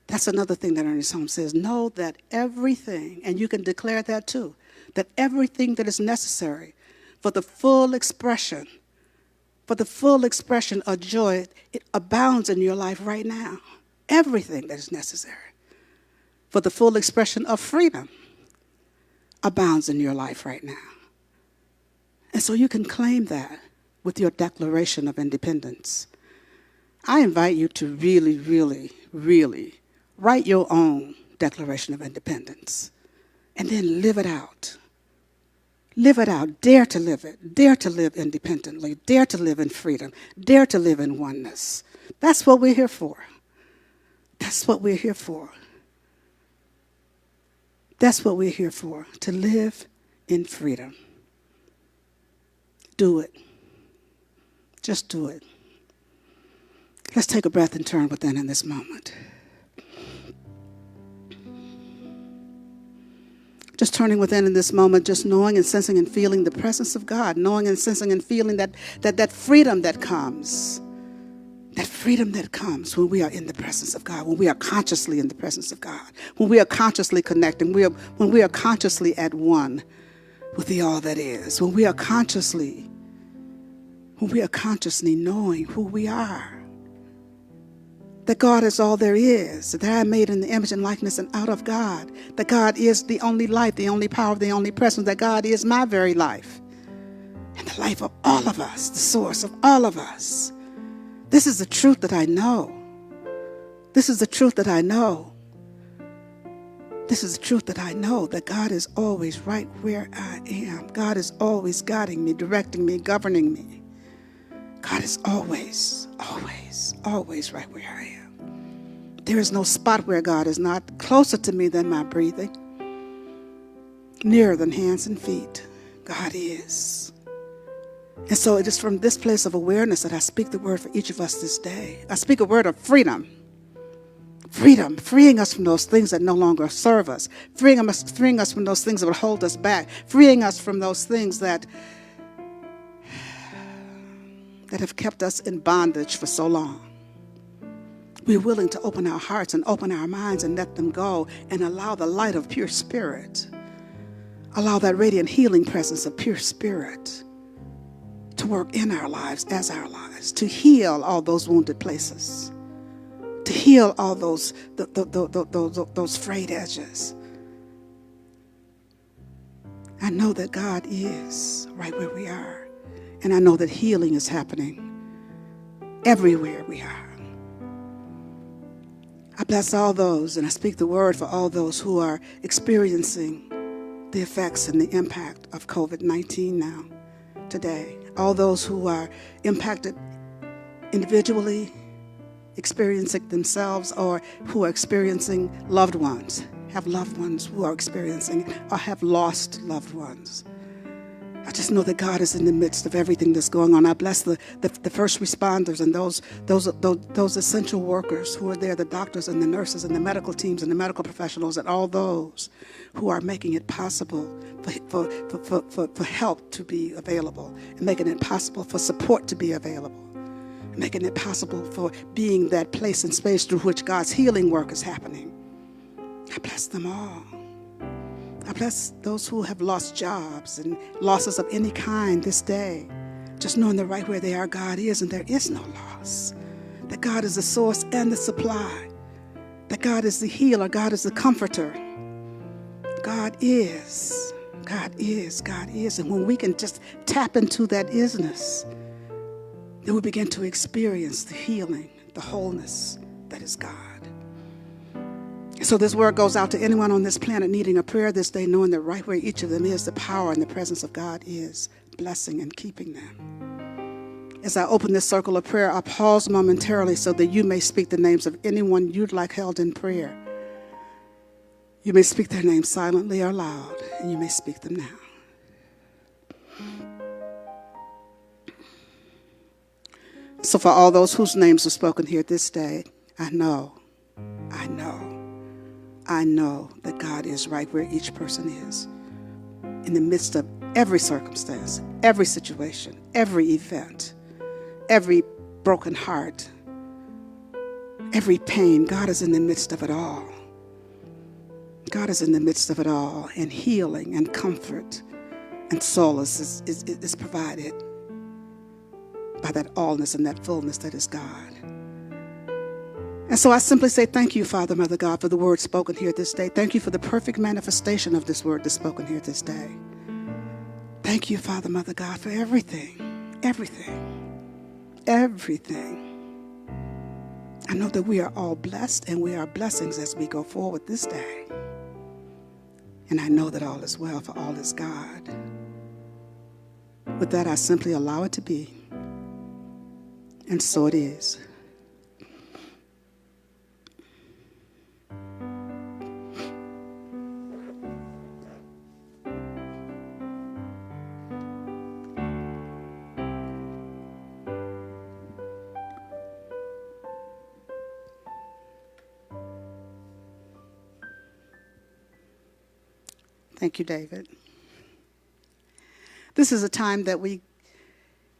That's another thing that Ernest Holmes says. Know that everything, and you can declare that too, that everything that is necessary for the full expression of joy, it abounds in your life right now. Everything that is necessary for the full expression of freedom abounds in your life right now. And so you can claim that with your declaration of independence. I invite you to really, really, really write your own declaration of independence and then live it out. Live it out. Dare to live it. Dare to live independently. Dare to live in freedom. Dare to live in oneness. That's what we're here for. That's what we're here for. That's what we're here for, to live in freedom. do it. Just do it. Let's take a breath and turn within in this moment. Just turning within in this moment, just knowing and sensing and feeling the presence of God, knowing and sensing and feeling that freedom that comes. That freedom that comes when we are in the presence of God, when we are consciously in the presence of God, when we are consciously connecting, when we are consciously at one with the all that is, when we are consciously knowing who we are. That God is all there is, that I am made in the image and likeness and out of God, that God is the only life, the only power, the only presence, that God is my very life and the life of all of us, the source of all of us. This is the truth that I know. This is the truth that I know. This is the truth that I know, that God is always right where I am. God is always guiding me, directing me, governing me. God is always, always, always right where I am. There is no spot where God is not, closer to me than my breathing, nearer than hands and feet. God is. And so it is from this place of awareness that I speak the word for each of us this day. I speak a word of freedom. Freedom, freeing us from those things that no longer serve us, freeing us from those things that would hold us back, freeing us from those things that have kept us in bondage for so long. We're willing to open our hearts and open our minds and let them go and allow the light of pure spirit, allow that radiant healing presence of pure spirit to work in our lives as our lives, to heal all those wounded places, to heal all those frayed edges. I know that God is right where we are, and I know that healing is happening everywhere we are. I bless all those, and I speak the word for all those who are experiencing the effects and the impact of COVID-19 now, today. All those who are impacted individually, experiencing themselves, or who are experiencing loved ones, have loved ones who are experiencing or have lost loved ones. I just know that God is in the midst of everything that's going on. I bless the first responders and those essential workers who are there, the doctors and the nurses and the medical teams and the medical professionals, and all those who are making it possible for help to be available, and making it possible for support to be available, and making it possible for being that place and space through which God's healing work is happening. I bless them all. I bless those who have lost jobs and losses of any kind this day, just knowing that right where they are, God is, and there is no loss. That God is the source and the supply. That God is the healer. God is the comforter. God is. God is. God is. And when we can just tap into that isness, then we begin to experience the healing, the wholeness that is God. So this word goes out to anyone on this planet needing a prayer this day, knowing that right where each of them is, the power and the presence of God is blessing and keeping them. As I open this circle of prayer, I pause momentarily so that you may speak the names of anyone you'd like held in prayer. You may speak their names silently or loud, and you may speak them now. So for all those whose names are spoken here this day, I know that God is right where each person is, in the midst of every circumstance, every situation, every event, every broken heart, every pain. God is in the midst of it all. God is in the midst of it all, and healing and comfort and solace is provided by that allness and that fullness that is God. And so I simply say thank you, Father, Mother God, for the word spoken here this day. Thank you for the perfect manifestation of this word that's spoken here this day. Thank you, Father, Mother God, for everything, everything, everything. I know that we are all blessed, and we are blessings as we go forward this day. And I know that all is well, for all is God. With that, I simply allow it to be. And so it is. Thank you, David. This is a time that we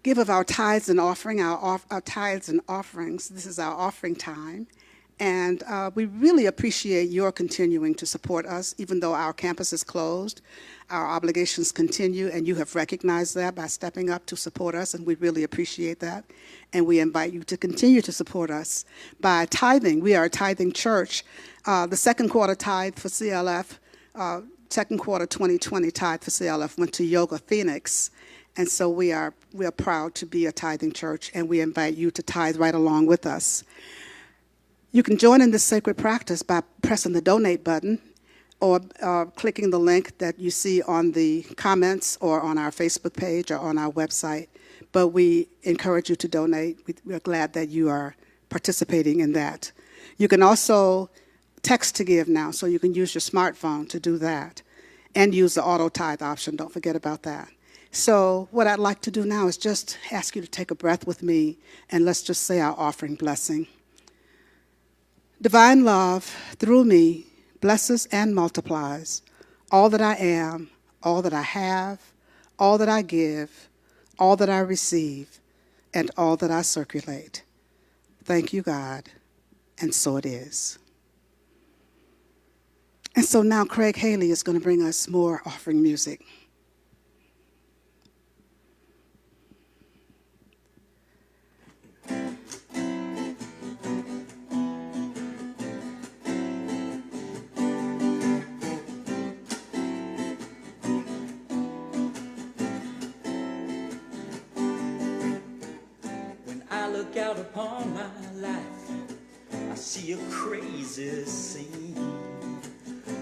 give of our tithes and offering, our tithes and offerings. This is our offering time. And we really appreciate your continuing to support us, even though our campus is closed. Our obligations continue, and you have recognized that by stepping up to support us, and we really appreciate that. And we invite you to continue to support us by tithing. We are a tithing church. The second quarter tithe for CLF, second quarter 2020 tithe for CLF went to Yoga Phoenix. And so we are proud to be a tithing church, and we invite you to tithe right along with us. You can join in this sacred practice by pressing the donate button or clicking the link that you see on the comments or on our Facebook page or on our website. But we encourage you to donate. We're glad that you are participating in that. You can also text to give now, so you can use your smartphone to do that and use the auto tithe option. Don't forget about that. So what I'd like to do now is just ask you to take a breath with me, and let's just say our offering blessing. Divine love, through me, blesses and multiplies all that I am, all that I have, all that I give, all that I receive, and all that I circulate. Thank you, God, and so it is. And so now Craig Haley is going to bring us more offering music. Look out upon my life, I see a crazy scene,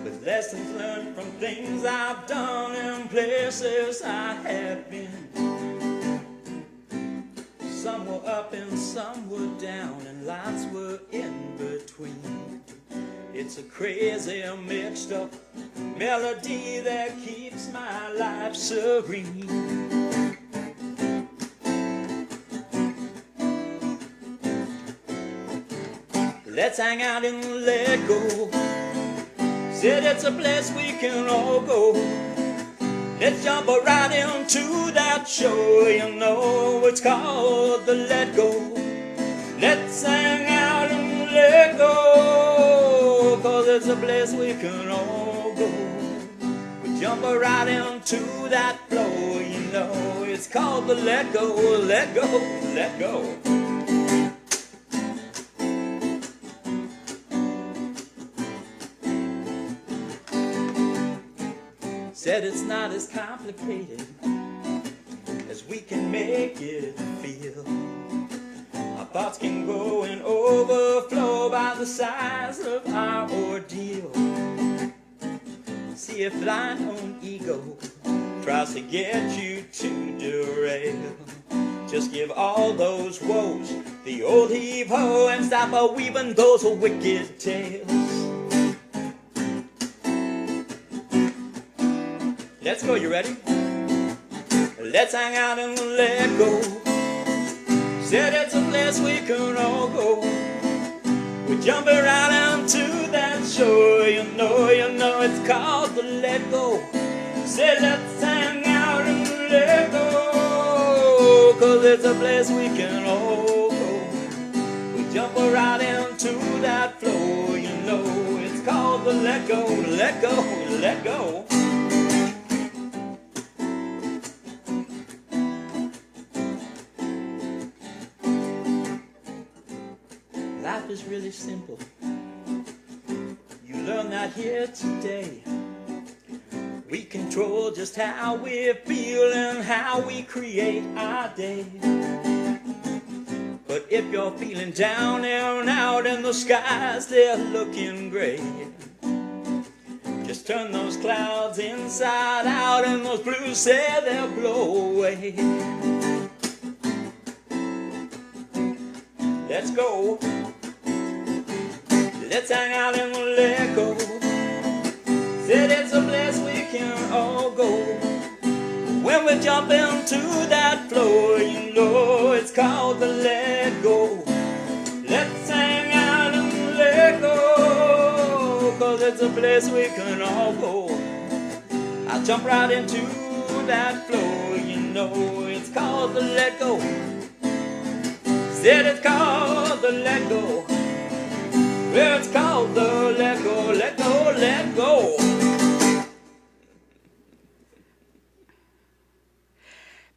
with lessons learned from things I've done and places I have been. Some were up and some were down, and lots were in between. It's a crazy mixed up melody that keeps my life serene. Let's hang out and let go. Said it's a place we can all go. Let's jump right into that show. You know it's called the Let Go. Let's hang out and let go, 'cause it's a place we can all go. We jump right into that flow. You know it's called the Let Go, let go, let go. Said it's not as complicated as we can make it feel. Our thoughts can go and overflow by the size of our ordeal. See if thine own ego tries to get you to derail. Just give all those woes the old heave-ho and stop weaving those wicked tales. Let's go, you ready? Let's hang out and let go. Said it's a place we can all go. We're jumping right into that show. You know it's called the Let Go. Said let's hang out and let go, 'cause it's a place we can all go. We jump right into that flow. You know it's called the Let Go, let go, let go. Life is really simple. You learn that here today. We control just how we feel and how we create our day. But if you're feeling down and out and the skies they're looking gray, just turn those clouds inside out and those blues say they'll blow away. Let's go. Let's hang out and let go. Said it's a place we can all go. When we jump into that flow, you know it's called the Let Go. Let's hang out and let go, 'cause it's a place we can all go. I jump right into that flow. You know it's called the let go. Said it's called the let go. Well, it's called the let go, let go, let go.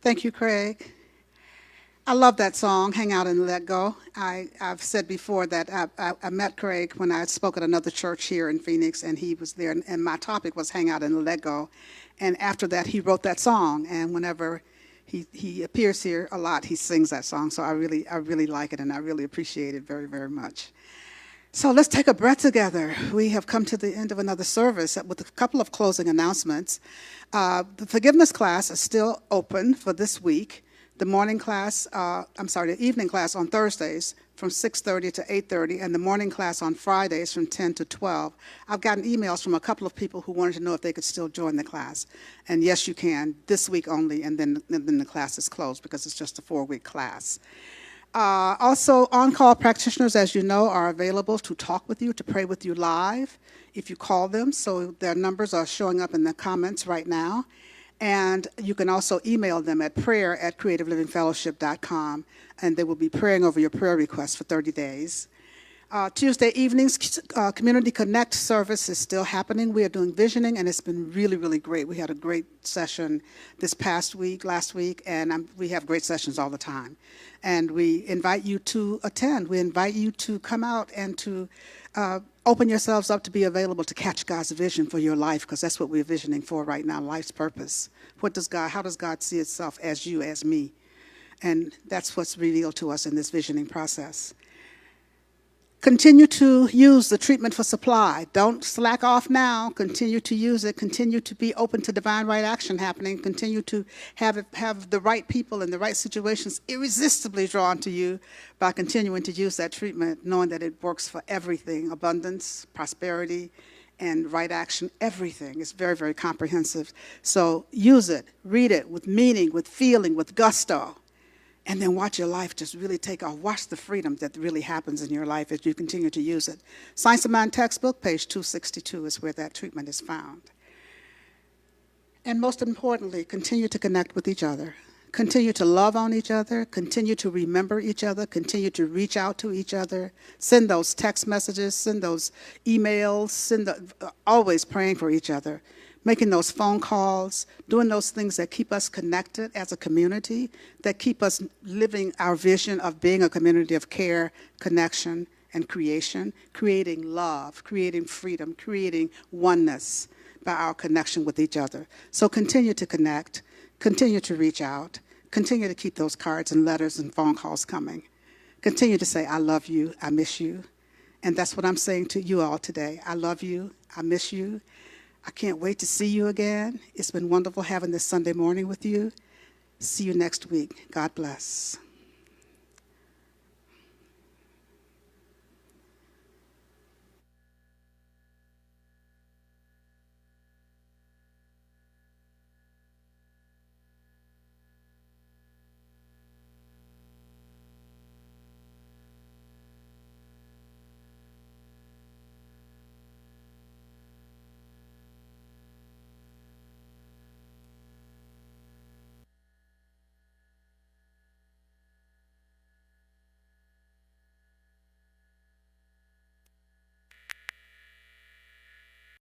Thank you, Craig. I love that song, Hang Out and Let Go. I've said before that I met Craig when I spoke at another church here in Phoenix, and he was there, and my topic was Hang Out and Let Go. And after that, he wrote that song, and whenever he appears here a lot, he sings that song. So I really like it, and I really appreciate it very, very much. So let's take a breath together. We have come to the end of another service with a couple of closing announcements. The forgiveness class is still open for this week. The morning class, the evening class on Thursdays from 6:30 to 8:30, and the morning class on Fridays from 10 to 12. I've gotten emails from a couple of people who wanted to know if they could still join the class. And yes, you can, this week only, and then the class is closed because it's just a 4-week class. Also, on-call practitioners, as you know, are available to talk with you, to pray with you live if you call them. So their numbers are showing up in the comments right now. And you can also email them at prayer@creativelivingfellowship.com, and they will be praying over your prayer requests for 30 days. Tuesday evenings, Community Connect service is still happening. We are doing visioning, and it's been really, really great. We had a great session this last week, and we have great sessions all the time. And we invite you to attend. We invite you to come out and to open yourselves up to be available to catch God's vision for your life, because that's what we're visioning for right now, life's purpose. How does God see itself as you, as me? And that's what's revealed to us in this visioning process. Continue to use the treatment for supply. Don't slack off now. Continue to use it. Continue to be open to divine right action happening. Continue to have the right people in the right situations irresistibly drawn to you by continuing to use that treatment, knowing that it works for everything, abundance, prosperity, and right action, everything. It's very, very comprehensive. So use it. Read it with meaning, with feeling, with gusto. And then watch your life just really take off. Watch the freedom that really happens in your life as you continue to use it. Science of Mind textbook, page 262 is where that treatment is found. And most importantly, continue to connect with each other. Continue to love on each other. Continue to remember each other. Continue to reach out to each other. Send those text messages. Send those emails. Always praying for each other. Making those phone calls, doing those things that keep us connected as a community, that keep us living our vision of being a community of care, connection, and creation, creating love, creating freedom, creating oneness by our connection with each other. So continue to connect, continue to reach out, continue to keep those cards and letters and phone calls coming. Continue to say, I love you, I miss you. And that's what I'm saying to you all today. I love you, I miss you. I can't wait to see you again. It's been wonderful having this Sunday morning with you. See you next week. God bless.